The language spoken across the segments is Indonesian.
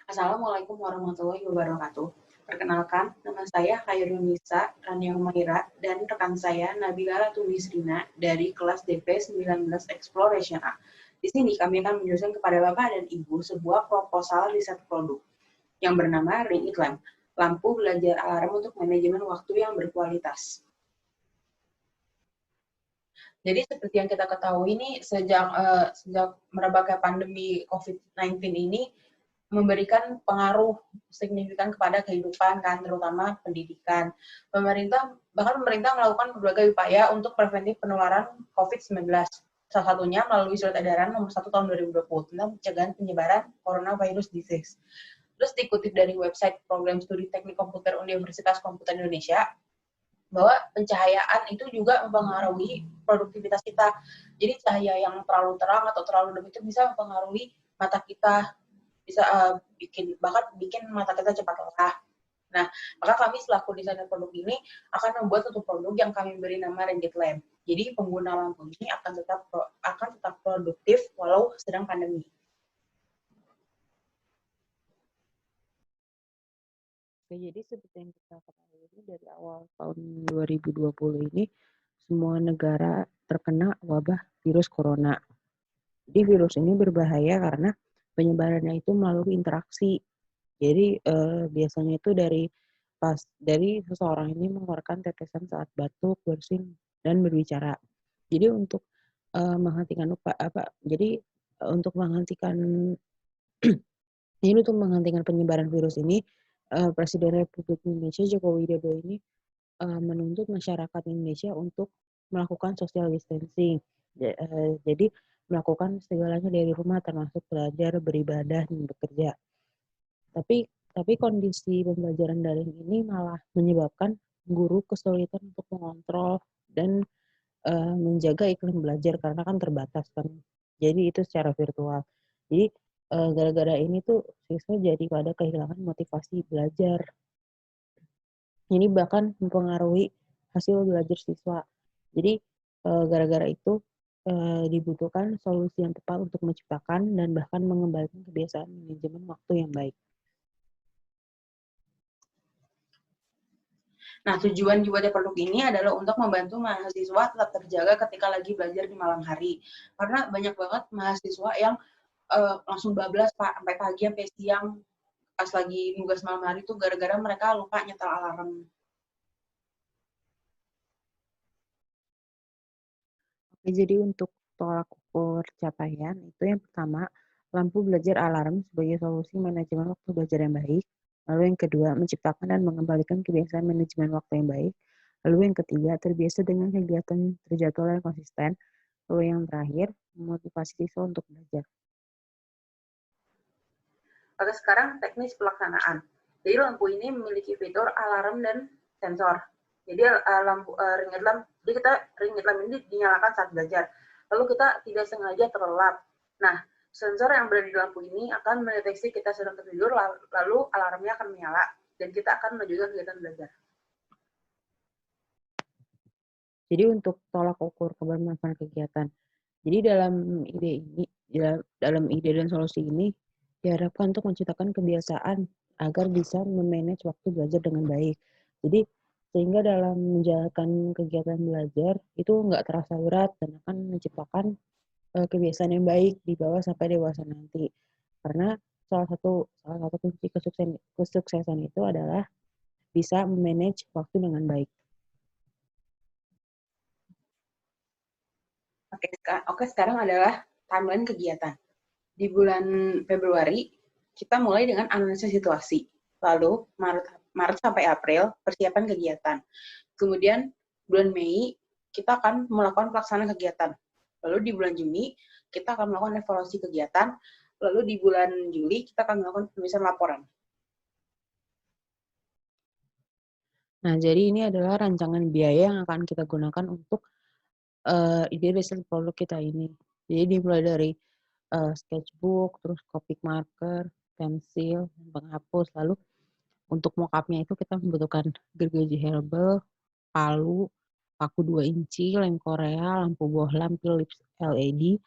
Assalamualaikum warahmatullahi wabarakatuh. Perkenalkan, nama saya Khairunisa Rania Humaira dan rekan saya Nabila Ratunisrina dari kelas DP 19 Exploration A. Di sini kami akan menjelaskan kepada Bapak dan Ibu sebuah proposal riset produk yang bernama Ring It Lamp, lampu belajar alarm untuk manajemen waktu yang berkualitas. Jadi seperti yang kita ketahui ini sejak merebaknya pandemi COVID-19 ini memberikan pengaruh signifikan kepada kehidupan kan, terutama pendidikan. Pemerintah melakukan berbagai upaya untuk preventif penularan COVID-19. Salah satunya melalui surat edaran nomor 1 tahun 2020 tentang pencegahan penyebaran coronavirus disease. Terus dikutip dari website Program Studi Teknik Komputer Universitas Komputer Indonesia, bahwa pencahayaan itu juga mempengaruhi produktivitas kita. Jadi cahaya yang terlalu terang atau terlalu lembut itu bisa mempengaruhi mata kita, bisa bikin mata kita cepat lelah. Nah, maka kami selaku desainer produk ini akan membuat satu produk yang kami beri nama Ring It Lamp. Jadi pengguna lampu ini akan tetap produktif walau sedang pandemi. Oke, jadi seperti yang kita ketahui ini dari awal tahun 2020 ini semua negara terkena wabah virus corona. Jadi virus ini berbahaya karena penyebarannya itu melalui interaksi. Jadi biasanya itu dari seseorang ini mengeluarkan tetesan saat batuk, bersin, dan berbicara. Jadi untuk menghentikan untuk menghentikan penyebaran virus ini, Presiden Republik Indonesia Joko Widodo ini menuntut masyarakat Indonesia untuk melakukan social distancing. Jadi melakukan segalanya dari rumah termasuk belajar, beribadah, dan bekerja. Tapi kondisi pembelajaran daring ini malah menyebabkan guru kesulitan untuk mengontrol dan menjaga iklim belajar karena kan terbatas kan. Jadi itu secara virtual. Jadi gara-gara ini tuh siswa jadi pada kehilangan motivasi belajar. Ini bahkan mempengaruhi hasil belajar siswa. Jadi gara-gara itu dibutuhkan solusi yang tepat untuk menciptakan dan bahkan mengembalikan kebiasaan manajemen waktu yang baik. Nah, tujuan dari produk ini adalah untuk membantu mahasiswa tetap terjaga ketika lagi belajar di malam hari. Karena banyak banget mahasiswa yang langsung bablas sampai pagi sampai siang pas lagi nugas malam hari itu gara-gara mereka lupa nyetel alarm. Oke, jadi untuk tolak ukur capaian itu yang pertama, lampu belajar alarm sebagai solusi manajemen waktu belajar yang baik. Lalu yang kedua, menciptakan dan mengembalikan kebiasaan manajemen waktu yang baik. Lalu yang ketiga, terbiasa dengan kegiatan terjadwal dan konsisten. Lalu yang terakhir, memotivasi siswa untuk belajar. Oke, sekarang teknis pelaksanaan. Jadi lampu ini memiliki fitur alarm dan sensor. Jadi ring it lamp, jadi kita ring it lamp ini dinyalakan saat belajar. Lalu kita tidak sengaja terlelap. Nah, sensor yang berada di lampu ini akan mendeteksi kita sedang tertidur, lalu alarmnya akan menyala dan kita akan melanjutkan kegiatan belajar. Jadi untuk tolak ukur kebermanfaatan kegiatan. Jadi dalam ide dan solusi ini diharapkan untuk menciptakan kebiasaan agar bisa memanage waktu belajar dengan baik. Jadi sehingga dalam menjalankan kegiatan belajar itu nggak terasa berat dan akan menciptakan kebiasaan yang baik di bawah sampai dewasa nanti. Karena salah satu kunci kesuksesan itu adalah bisa memanage waktu dengan baik. Oke, sekarang adalah timeline kegiatan. Di bulan Februari, kita mulai dengan analisis situasi. Lalu, Maret sampai April, persiapan kegiatan. Kemudian, bulan Mei, kita akan melakukan pelaksanaan kegiatan. Lalu di bulan Juni, kita akan melakukan evaluasi kegiatan. Lalu di bulan Juli, kita akan melakukan penulisan laporan. Nah, jadi ini adalah rancangan biaya yang akan kita gunakan untuk ide riset produk kita ini. Jadi dimulai dari sketchbook, terus Copic marker, pensil, penghapus. Lalu untuk mockupnya itu kita membutuhkan gergaji Herbal, palu, paku 2 inci, lem Korea, lampu bohlam, Philips LED,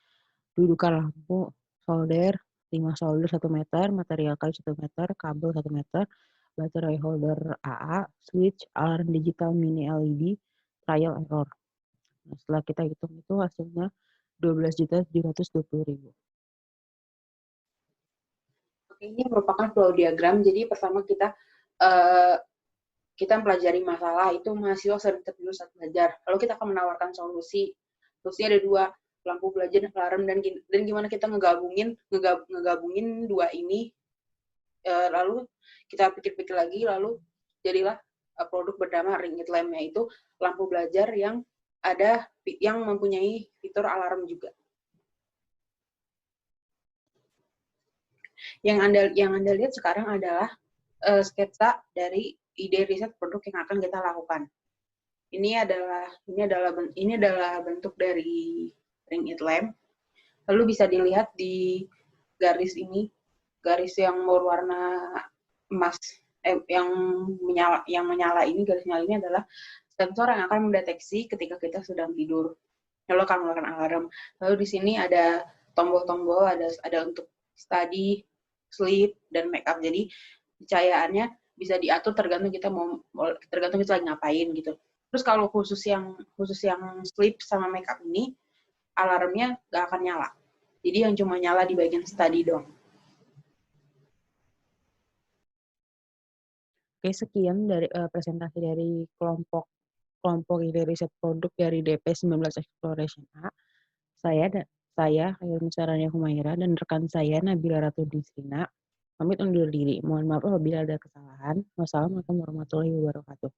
dudukan lampu, solder, 5 solder 1 meter, material kayu 1 meter, kabel 1 meter, baterai holder AA, switch, alarm digital mini LED, trial error. Nah, setelah kita hitung itu hasilnya 12.720.000. Oke, ini merupakan flow diagram. Jadi pertama kita mempelajari masalah, itu mahasiswa sering tertidur saat belajar. Lalu kita akan menawarkan solusi. Solusinya ada dua, lampu belajar, alarm, dan gimana kita ngegabungin dua ini. Lalu kita pikir-pikir lagi, lalu jadilah produk bernama Ring It Lamp, yaitu lampu belajar yang mempunyai fitur alarm juga. Yang Anda lihat sekarang adalah sketsa dari ide riset produk yang akan kita lakukan. Ini adalah bentuk dari Ring It Lamp. Lalu bisa dilihat di garis ini, garis yang berwarna emas, yang menyala ini, garis menyala ini adalah sensor yang akan mendeteksi ketika kita sedang tidur. Lalu akan mengeluarkan alarm. Lalu di sini ada tombol-tombol, ada untuk study, sleep, dan make up. Jadi pencahayaannya bisa diatur tergantung kita lagi ngapain gitu. Terus kalau khusus yang sleep sama make up ini, alarmnya nggak akan nyala. Jadi yang cuma nyala di bagian study doang. Oke, sekian dari presentasi dari kelompok ide riset produk dari DP19 Exploration A. Saya Khairul Sarania Humaira, dan rekan saya Nabila Ratu Disrina pamit undur diri. Mohon maaf apabila ada kesalahan. Wassalamualaikum warahmatullahi wabarakatuh.